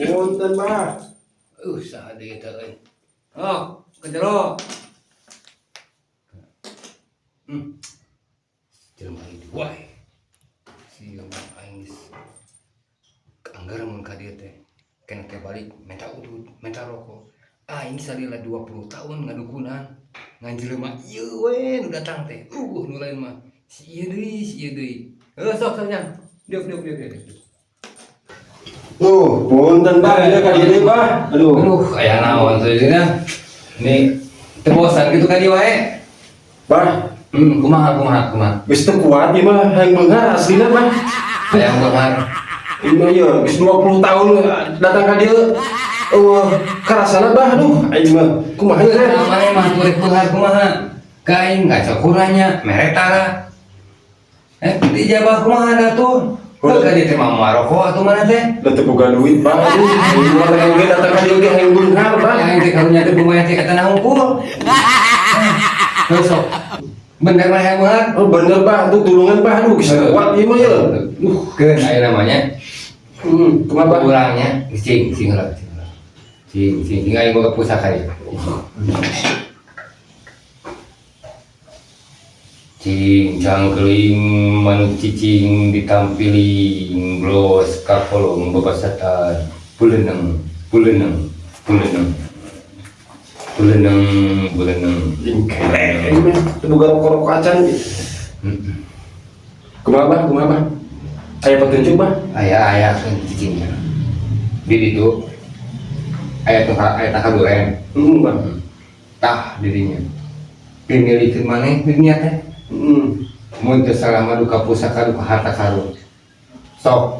Punten, Bah. Saha deui teh euy. Oh, ke jero. Jelema ieu wae. Sieu mah aing geus anggar mun ka dieu teh. Kena teh balik minta udud, minta rokok. Aing salila 20 tahun ngadukunan. Ngan jelema ieu we nu datang teh. Nu lain mah si ieu deui. Sok nya. Diuk. Tuh, punten, Bah. Dia ka dieu, Bah. Aduh, aya naon teh dina. Nih, teu bosan gitu ka dieu wae. Bah, Kumaha. geus teu kuat ieu mah hayang beunghar aslina, Bah. Hayang beunghar. Ieu mah ieu geus 20 tahun datang ka dieu. Karasana, Bah. Aduh, aing mah kumaha ya? Namanya mah turek beunghar kumaha? Kain gaca kuranya mere tara. Dijabah kumaha da tuh? Ka dieu teh mah maroko atuh mana teh? Da teu boga duit, Bah. Aduh, aing mah hayang ge datang ka dieu ge hayang beunghar, Bah. Yang teh karunya teh bumaya teh kata nahungkul. Sok. Bener mah hayang beunghar. Oh, bener, Bah. Tuh tulungan, Bah. Aduh, geus teu kuat ieu mah ye. Keun aya namanya. Kumaha, Bah? Kurangnya cing heula. Cing aing boga pusaka ieu. Cing cangkring manuk cicing ditampiling bros kakolong babasatan puleuneng Jingkele, teu boga rokok acan. Kumaha, Bah? Aya petunjuk, Bah? aya kan cicingnya di ditu aya takaduren Bah. tah dirinya pinilikeun maneh dirinya teh mun teu salama duka pusaka duka harta karun sok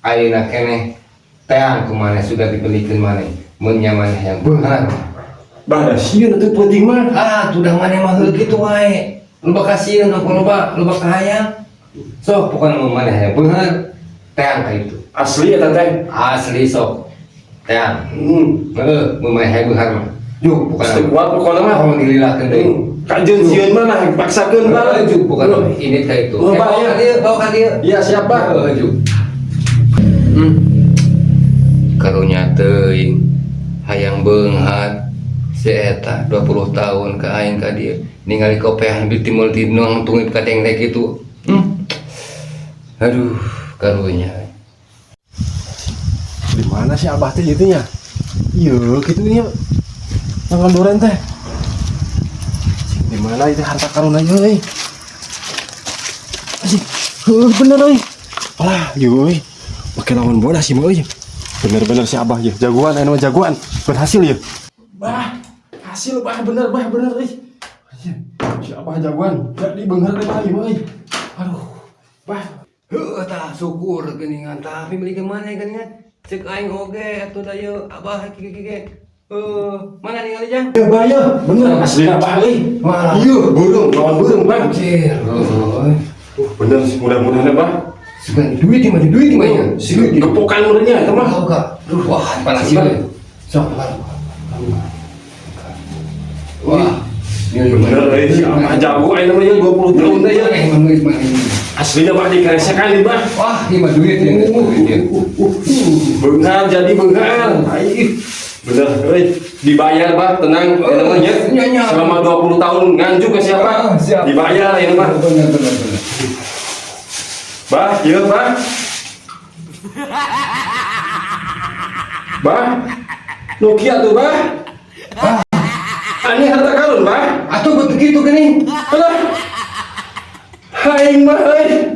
ayeuna keneh teang ku maneh sudah dibelikeun maneh mun nya maneh yang beunghar. Bah, da sieun teu penting mah. Tudah maneh mah heuh kitu wae loba kasieun loba kahayang sok pokona mun maneh hayang beunghar teang ka itu Asli eta teh. asli sok teang mun maneh hayang beunghar mah juk Geus teu pokona kuat pokona mah. mau dililahkeun deui. Kajeun sieun mah nah paksakeun, Bah. Juk bukan ini kayak itu. Bawa ka dia. Iya, siap, Bah. Juk. Karunya teuing hayang beunghar si eta 20 tahun ka aing ka dieu ningali kopehan di timul tinung tungit ka teng kitu. Aduh, karunya. Di mana sih Abah teh itu nya? Iya, kitu nya. Nang duren teh. Di mana itu harta karun aja euy? Asik. Bener euy. Alah, euy. Make lawan bola sih mah euy. Bener si Abah ya. Jagoan anu jagoan. Berhasil ya. Bah, hasil Bah bener euy. Si Abah jagoan. Jadi beunghar teh mah euy. Aduh. Bah, Heuh tah syukur geuningan tapi beli ke mana geuningan? Cek aing oge atuh da yeu Abah kike. Mana ningali jang? ya Bah ya. Bener asli Abah euy. Wah. Iya, burung, lawan burung Bah. Anjir. Bener mudah-mudahan Bah. Sebenarnya duit mah ya. Si gepokan meureunnya eta mah. Tahu ka? Wah, panas ieu. Sok. Wah. Bener euy si Abah jago aya namanya 20 tahun teh ya. Aslinya Bah dikeresekan di Bah. Wah, ini mah duit ya. Beunghar jadi beunghar. Ai. Bener euy, dibayar Bah, tenang namanya. Selama 20 tahun nganjuk ke siapa? Siap. Dibayar ya Bah. Bener. Bah, ieu Bah. Bah. Nokia tuh Bah. Ini harta karun Bah. Atuh begitu geuning. Alah. Aing mah euy.